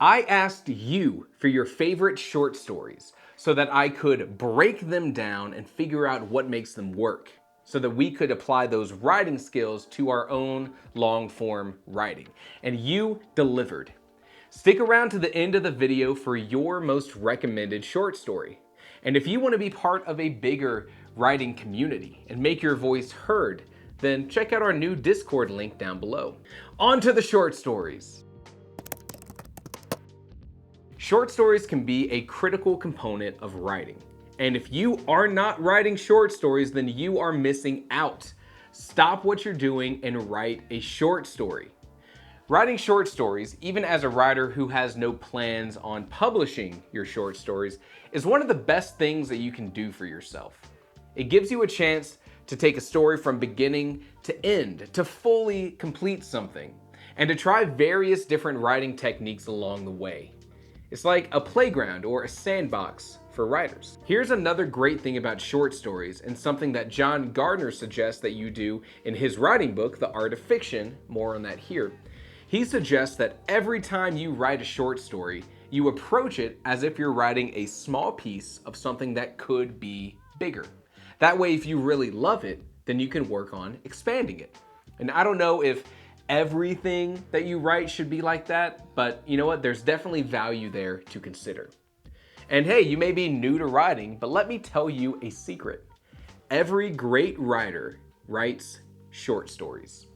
I asked you for your favorite short stories so that I could break them down and figure out what makes them work, so that we could apply those writing skills to our own long form writing. And you delivered. Stick around to the end of the video for your most recommended short story. And if you want to be part of a bigger writing community and make your voice heard, then check out our new Discord link down below. On to the short stories. Short stories can be a critical component of writing. And if you are not writing short stories, then you are missing out. Stop what you're doing and write a short story. Writing short stories, even as a writer who has no plans on publishing your short stories, is one of the best things that you can do for yourself. It gives you a chance to take a story from beginning to end, to fully complete something, and to try various different writing techniques along the way. It's like a playground or a sandbox for writers. Here's another great thing about short stories, and something that John Gardner suggests that you do in his writing book, The Art of Fiction. More on that here. He suggests that every time you write a short story, you approach it as if you're writing a small piece of something that could be bigger. That way, if you really love it, then you can work on expanding it. And I don't know if everything that you write should be like that, but you know what? There's definitely value there to consider. And hey, you may be new to writing, but let me tell you a secret. Every great writer writes short stories.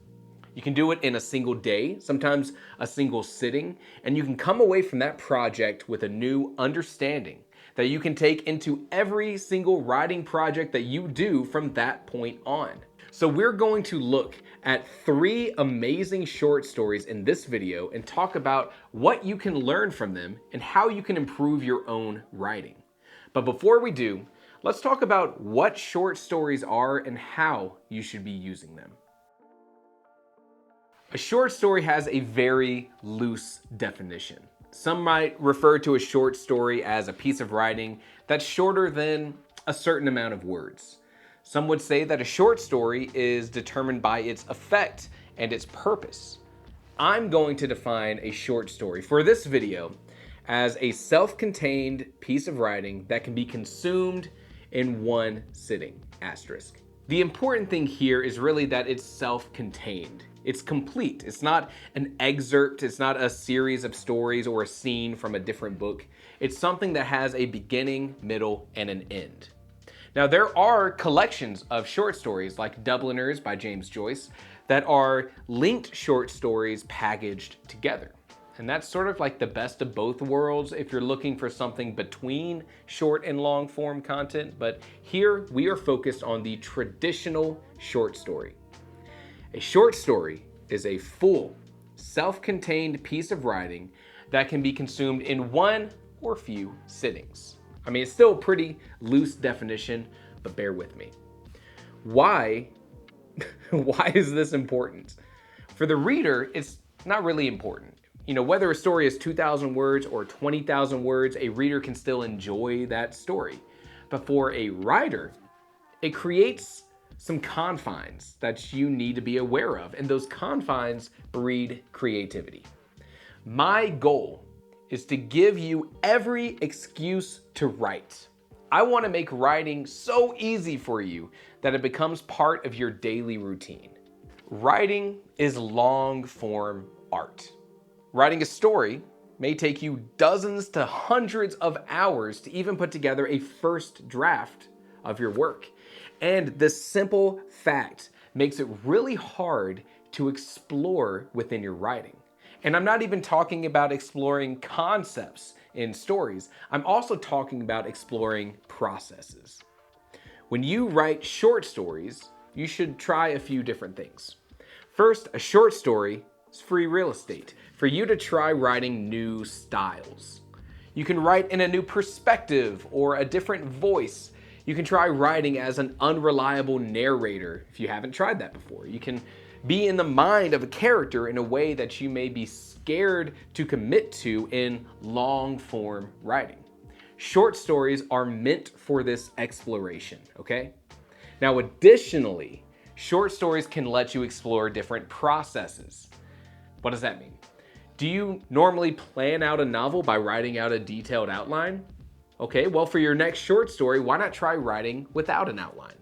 You can do it in a single day, sometimes a single sitting, and you can come away from that project with a new understanding that you can take into every single writing project that you do from that point on. So we're going to look at 3 amazing short stories in this video and talk about what you can learn from them and how you can improve your own writing. But before we do, let's talk about what short stories are and how you should be using them. A short story has a very loose definition. Some might refer to a short story as a piece of writing that's shorter than a certain amount of words. Some would say that a short story is determined by its effect and its purpose. I'm going to define a short story for this video as a self-contained piece of writing that can be consumed in one sitting, asterisk. The important thing here is really that it's self-contained. It's complete. It's not an excerpt. It's not a series of stories or a scene from a different book. It's something that has a beginning, middle, and an end. Now, there are collections of short stories like Dubliners by James Joyce that are linked short stories packaged together. And that's sort of like the best of both worlds if you're looking for something between short and long form content. But here we are focused on the traditional short story. A short story is a full, self-contained piece of writing that can be consumed in one or few sittings. I mean, it's still a pretty loose definition, but bear with me. Why is this important? For the reader, it's not really important. You know, whether a story is 2,000 words or 20,000 words, a reader can still enjoy that story. But for a writer, it creates some confines that you need to be aware of, and those confines breed creativity. My goal is to give you every excuse to write. I want to make writing so easy for you that it becomes part of your daily routine. Writing is long-form art. Writing a story may take you dozens to hundreds of hours to even put together a first draft of your work. And the simple fact makes it really hard to explore within your writing. And I'm not even talking about exploring concepts in stories. I'm also talking about exploring processes. When you write short stories, you should try a few different things. First, a short story is free real estate for you to try writing new styles. You can write in a new perspective or a different voice. You can try writing as an unreliable narrator if you haven't tried that before. You can be in the mind of a character in a way that you may be scared to commit to in long form writing. Short stories are meant for this exploration, okay? Now, additionally, short stories can let you explore different processes. What does that mean? Do you normally plan out a novel by writing out a detailed outline? Okay, well, for your next short story, why not try writing without an outline?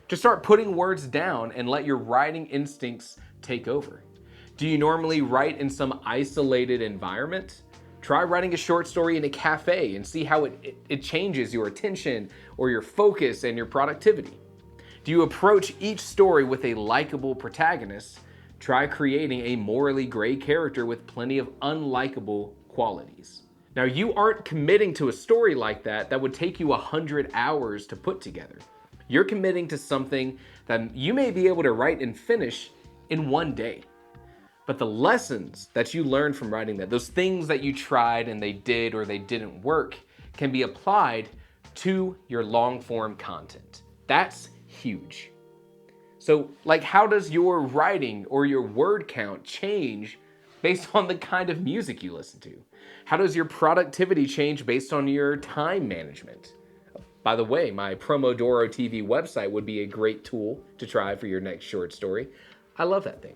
Just start putting words down and let your writing instincts take over. Do you normally write in some isolated environment? Try writing a short story in a cafe and see how it changes your attention or your focus and your productivity. Do you approach each story with a likable protagonist? Try creating a morally gray character with plenty of unlikable qualities. Now, you aren't committing to a story like that would take you 100 hours to put together. You're committing to something that you may be able to write and finish in one day. But the lessons that you learned from writing that, those things that you tried and they did or they didn't work, can be applied to your long form content. That's huge. So, like, how does your writing or your word count change based on the kind of music you listen to? How does your productivity change based on your time management? By the way, my Promodoro TV website would be a great tool to try for your next short story. I love that thing.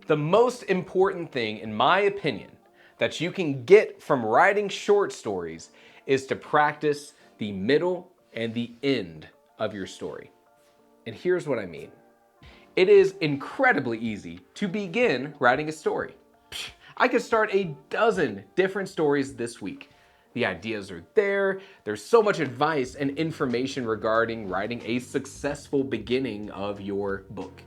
The most important thing, in my opinion, that you can get from writing short stories is to practice the middle and the end of your story. And here's what I mean. It is incredibly easy to begin writing a story. I could start a dozen different stories this week. The ideas are there. There's so much advice and information regarding writing a successful beginning of your book.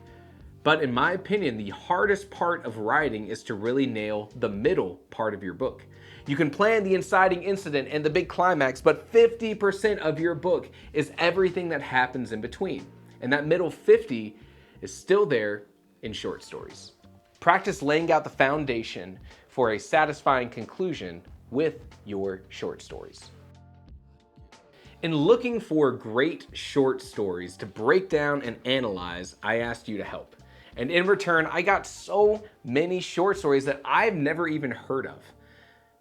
But in my opinion, the hardest part of writing is to really nail the middle part of your book. You can plan the inciting incident and the big climax, but 50% of your book is everything that happens in between. And that middle 50 is still there in short stories. Practice laying out the foundation for a satisfying conclusion with your short stories. In looking for great short stories to break down and analyze, I asked you to help. And in return, I got so many short stories that I've never even heard of.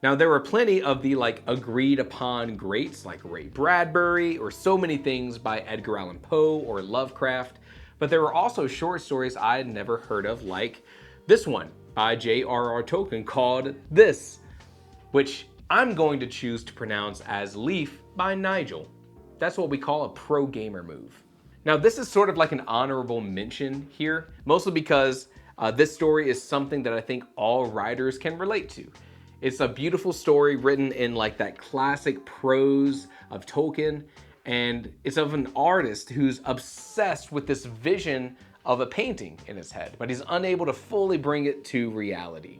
Now, there were plenty of the agreed upon greats like Ray Bradbury or So Many Things by Edgar Allan Poe or Lovecraft, but there were also short stories I had never heard of, like this one by J.R.R. Tolkien called This, which I'm going to choose to pronounce as Leaf by Nigel. That's what we call a pro gamer move. Now, this is sort of like an honorable mention here, mostly because this story is something that I think all writers can relate to. It's a beautiful story written in like that classic prose of Tolkien, and it's of an artist who's obsessed with this vision of a painting in his head, but he's unable to fully bring it to reality.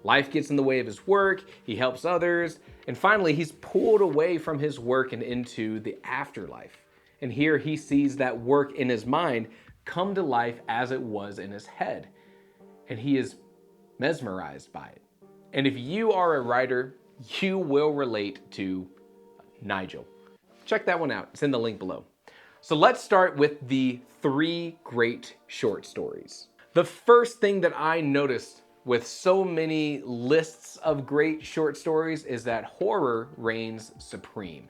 Life gets in the way of his work, he helps others, and finally he's pulled away from his work and into the afterlife. And here he sees that work in his mind come to life as it was in his head, and he is mesmerized by it. And if you are a writer, you will relate to Nigel. Check that one out. It's in the link below. So let's start with the 3 great short stories. The first thing that I noticed with so many lists of great short stories is that horror reigns supreme.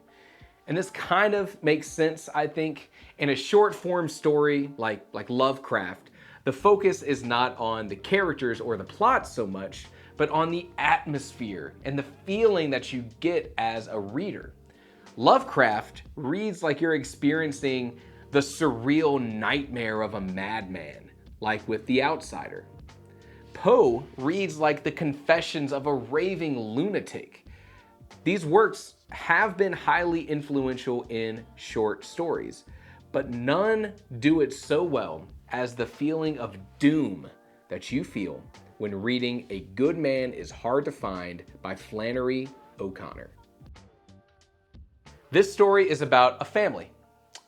And this kind of makes sense, I think. In a short form story like Lovecraft, the focus is not on the characters or the plot so much, but on the atmosphere and the feeling that you get as a reader. Lovecraft reads like you're experiencing the surreal nightmare of a madman, like with The Outsider. Poe reads like the confessions of a raving lunatic. These works have been highly influential in short stories, but none do it so well as the feeling of doom that you feel when reading A Good Man is Hard to Find by Flannery O'Connor. This story is about a family,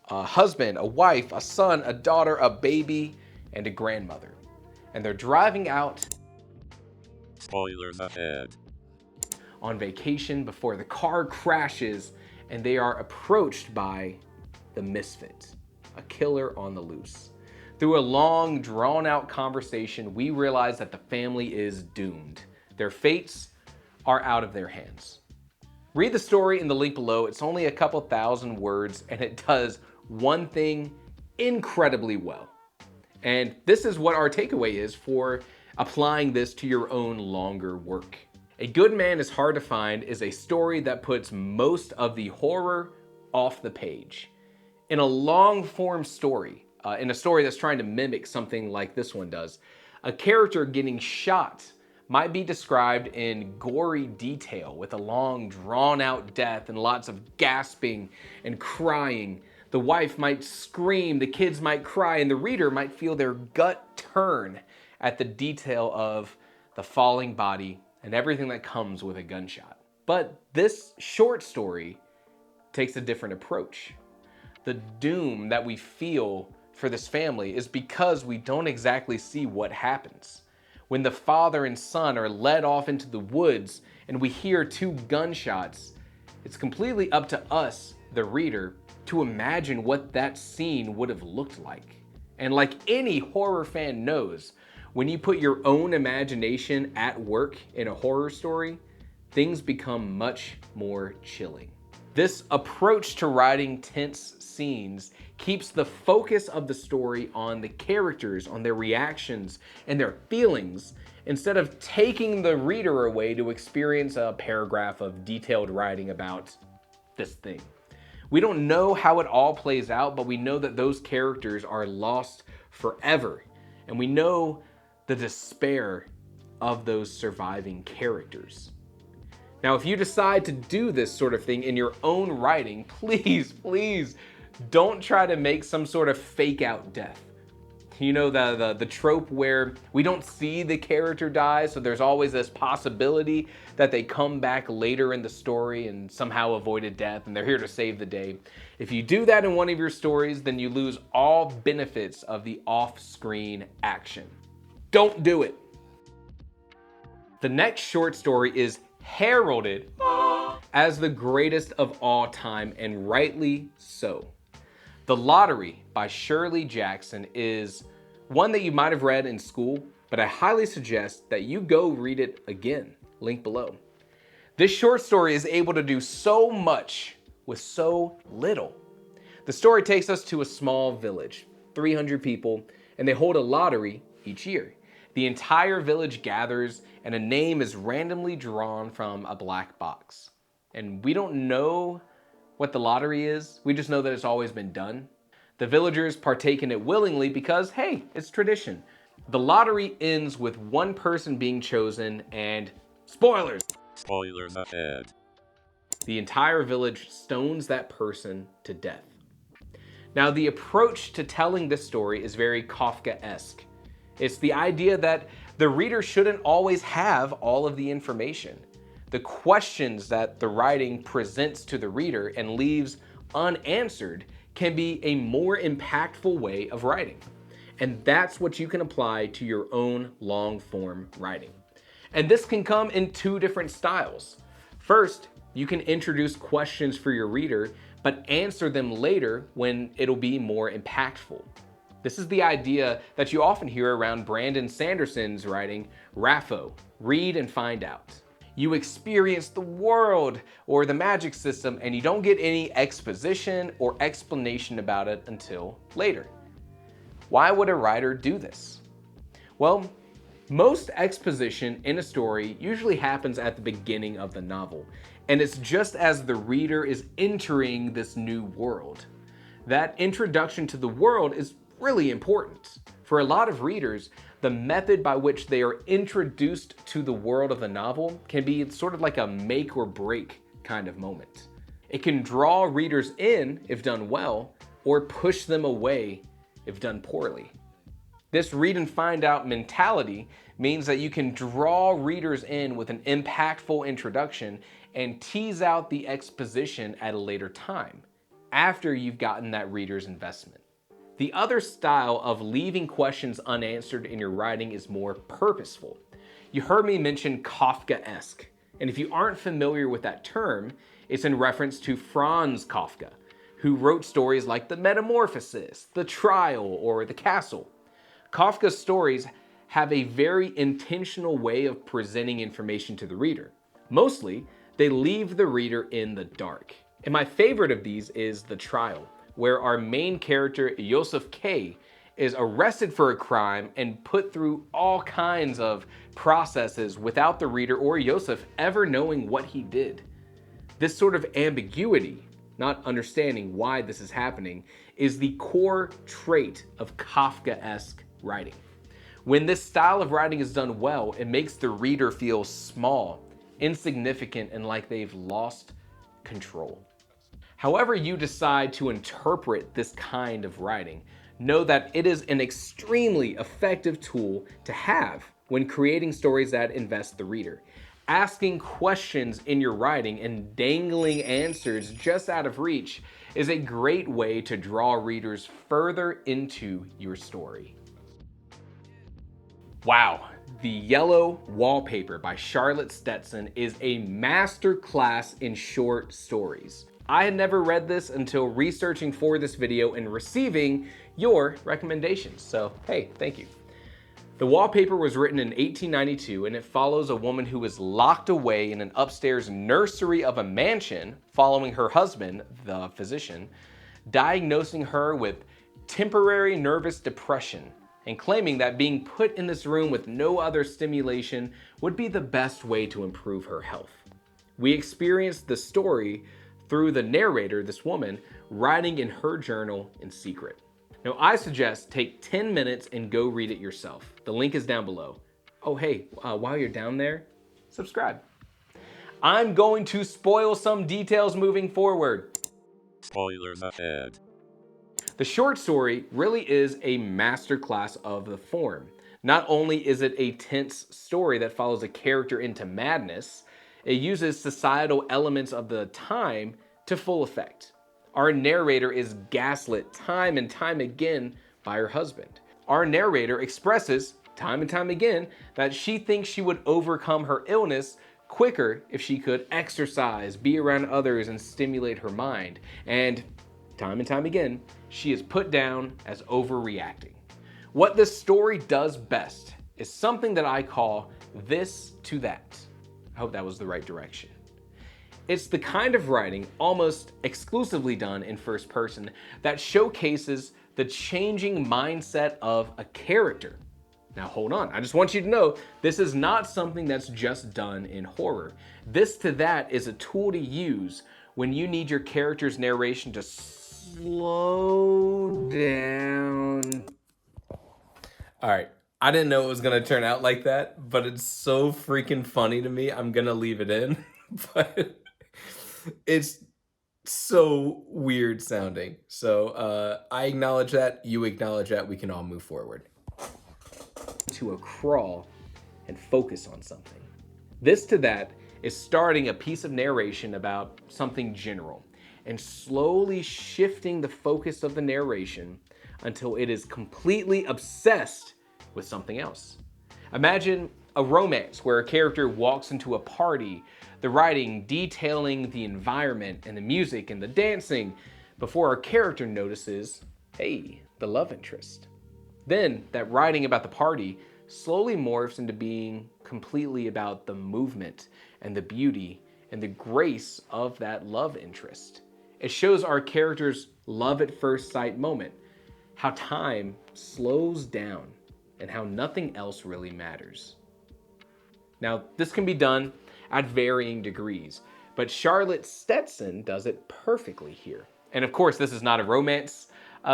a husband, a wife, a son, a daughter, a baby, and a grandmother. And they're driving out Spoilers ahead. on vacation before the car crashes and they are approached by the Misfit, a killer on the loose. Through a long, drawn-out conversation, we realize that the family is doomed. Their fates are out of their hands. Read the story in the link below. It's only a couple thousand words, and it does one thing incredibly well. And this is what our takeaway is for applying this to your own longer work. A Good Man is Hard to Find is a story that puts most of the horror off the page. In a long form story, in a story that's trying to mimic something like this one does, a character getting shot might be described in gory detail with a long drawn out death and lots of gasping and crying. The wife might scream, the kids might cry, and the reader might feel their gut turn at the detail of the falling body and everything that comes with a gunshot. But this short story takes a different approach. The doom that we feel for this family is because we don't exactly see what happens. When the father and son are led off into the woods and we hear 2 gunshots, it's completely up to us, the reader, to imagine what that scene would have looked like. And like any horror fan knows, when you put your own imagination at work in a horror story, things become much more chilling. This approach to writing tense scenes keeps the focus of the story on the characters, on their reactions, and their feelings, instead of taking the reader away to experience a paragraph of detailed writing about this thing. We don't know how it all plays out, but we know that those characters are lost forever, and we know the despair of those surviving characters. Now, if you decide to do this sort of thing in your own writing, please don't try to make some sort of fake out death. You know, the trope where we don't see the character die, so there's always this possibility that they come back later in the story and somehow avoided death and they're here to save the day. If you do that in one of your stories, then you lose all benefits of the off-screen action. Don't do it. The next short story is heralded as the greatest of all time, and rightly so. The Lottery by Shirley Jackson is one that you might have read in school, but I highly suggest that you go read it again. Link below. This short story is able to do so much with so little. The story takes us to a small village, 300 people, and they hold a lottery each year. The entire village gathers and a name is randomly drawn from a black box. And we don't know what the lottery is, we just know that it's always been done. The villagers partake in it willingly because, hey, it's tradition. The lottery ends with one person being chosen and, spoilers! Spoilers ahead. The entire village stones that person to death. Now, the approach to telling this story is very Kafkaesque. It's the idea that the reader shouldn't always have all of the information. The questions that the writing presents to the reader and leaves unanswered can be a more impactful way of writing. And that's what you can apply to your own long form writing. And this can come in 2 different styles. First, you can introduce questions for your reader, but answer them later when it'll be more impactful. This is the idea that you often hear around Brandon Sanderson's writing, RAFO, read and find out. You experience the world or the magic system and you don't get any exposition or explanation about it until later. Why would a writer do this? Well, most exposition in a story usually happens at the beginning of the novel, and it's just as the reader is entering this new world. That introduction to the world is really important. For a lot of readers, the method by which they are introduced to the world of the novel can be sort of like a make or break kind of moment. It can draw readers in if done well, or push them away if done poorly. This read and find out mentality means that you can draw readers in with an impactful introduction and tease out the exposition at a later time, after you've gotten that reader's investment. The other style of leaving questions unanswered in your writing is more purposeful. You heard me mention Kafkaesque, and if you aren't familiar with that term, it's in reference to Franz Kafka, who wrote stories like The Metamorphosis, The Trial, or The Castle. Kafka's stories have a very intentional way of presenting information to the reader. Mostly, they leave the reader in the dark. And my favorite of these is The Trial, where our main character, Joseph K., is arrested for a crime and put through all kinds of processes without the reader or Yosef ever knowing what he did. This sort of ambiguity, not understanding why this is happening, is the core trait of Kafkaesque writing. When this style of writing is done well, it makes the reader feel small, insignificant, and like they've lost control. However you decide to interpret this kind of writing, know that it is an extremely effective tool to have when creating stories that invest the reader. Asking questions in your writing and dangling answers just out of reach is a great way to draw readers further into your story. Wow, The Yellow Wallpaper by Charlotte Stetson is a masterclass in short stories. I had never read this until researching for this video and receiving your recommendations, so hey, thank you. The Wallpaper was written in 1892 and it follows a woman who is locked away in an upstairs nursery of a mansion following her husband, the physician, diagnosing her with temporary nervous depression and claiming that being put in this room with no other stimulation would be the best way to improve her health. We experienced the story through the narrator, this woman, writing in her journal in secret. Now, I suggest take 10 minutes and go read it yourself. The link is down below. Oh, hey, while you're down there, subscribe. I'm going to spoil some details moving forward. Spoilers ahead. The short story really is a masterclass of the form. Not only is it a tense story that follows a character into madness, it uses societal elements of the time to full effect. Our narrator is gaslit time and time again by her husband. Our narrator expresses time and time again that she thinks she would overcome her illness quicker if she could exercise, be around others, and stimulate her mind. And time again, she is put down as overreacting. What this story does best is something that I call this to that. I hope that was the right direction. It's the kind of writing, almost exclusively done in first person, that showcases the changing mindset of a character. Now hold on, I just want you to know, this is not something that's just done in horror. This to that is a tool to use when you need your character's narration to slow down. All right, I didn't know it was gonna turn out like that, but it's so freaking funny to me, I'm gonna leave it in. But it's so weird sounding. So I acknowledge that, you acknowledge that, we can all move forward. To a crawl and focus on something. This to that is starting a piece of narration about something general and slowly shifting the focus of the narration until it is completely obsessed with something else. Imagine a romance where a character walks into a party, the writing detailing the environment and the music and the dancing before our character notices, hey, the love interest. Then that writing about the party slowly morphs into being completely about the movement and the beauty and the grace of that love interest. It shows our character's love at first sight moment, how time slows down and how nothing else really matters. Now, this can be done at varying degrees, but Charlotte Stetson does it perfectly here. And of course, this is not a romance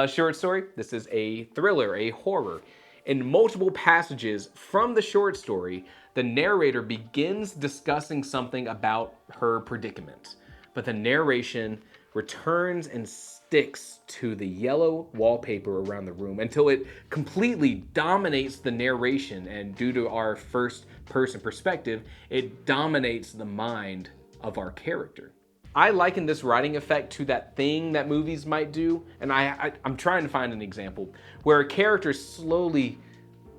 short story. This is a thriller, a horror. In multiple passages from the short story, the narrator begins discussing something about her predicament, but the narration returns and sticks to the yellow wallpaper around the room until it completely dominates the narration, and due to our first person perspective, it dominates the mind of our character. I liken this writing effect to that thing that movies might do, and I'm trying to find an example, where a character slowly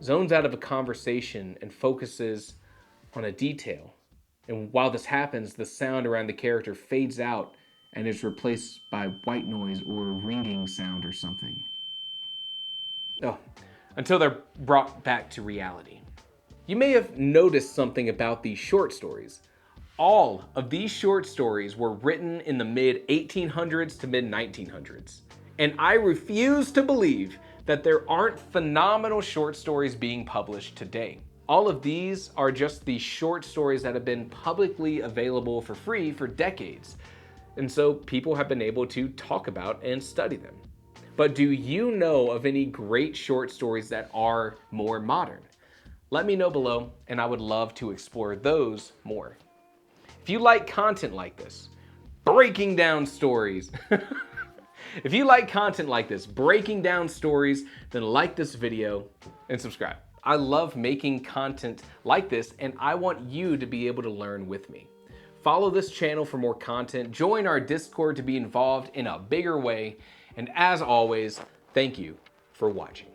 zones out of a conversation and focuses on a detail. And while this happens, the sound around the character fades out and is replaced by white noise or a ringing sound or something. Oh, until they're brought back to reality. You may have noticed something about these short stories. All of these short stories were written in the mid 1800s to mid 1900s. And I refuse to believe that there aren't phenomenal short stories being published today. All of these are just the short stories that have been publicly available for free for decades. And so people have been able to talk about and study them. But do you know of any great short stories that are more modern? Let me know below, and I would love to explore those more. If you like content like this, breaking down stories, if you like content like this, breaking down stories, then like this video and subscribe. I love making content like this, and I want you to be able to learn with me. Follow this channel for more content, join our Discord to be involved in a bigger way, and as always, thank you for watching.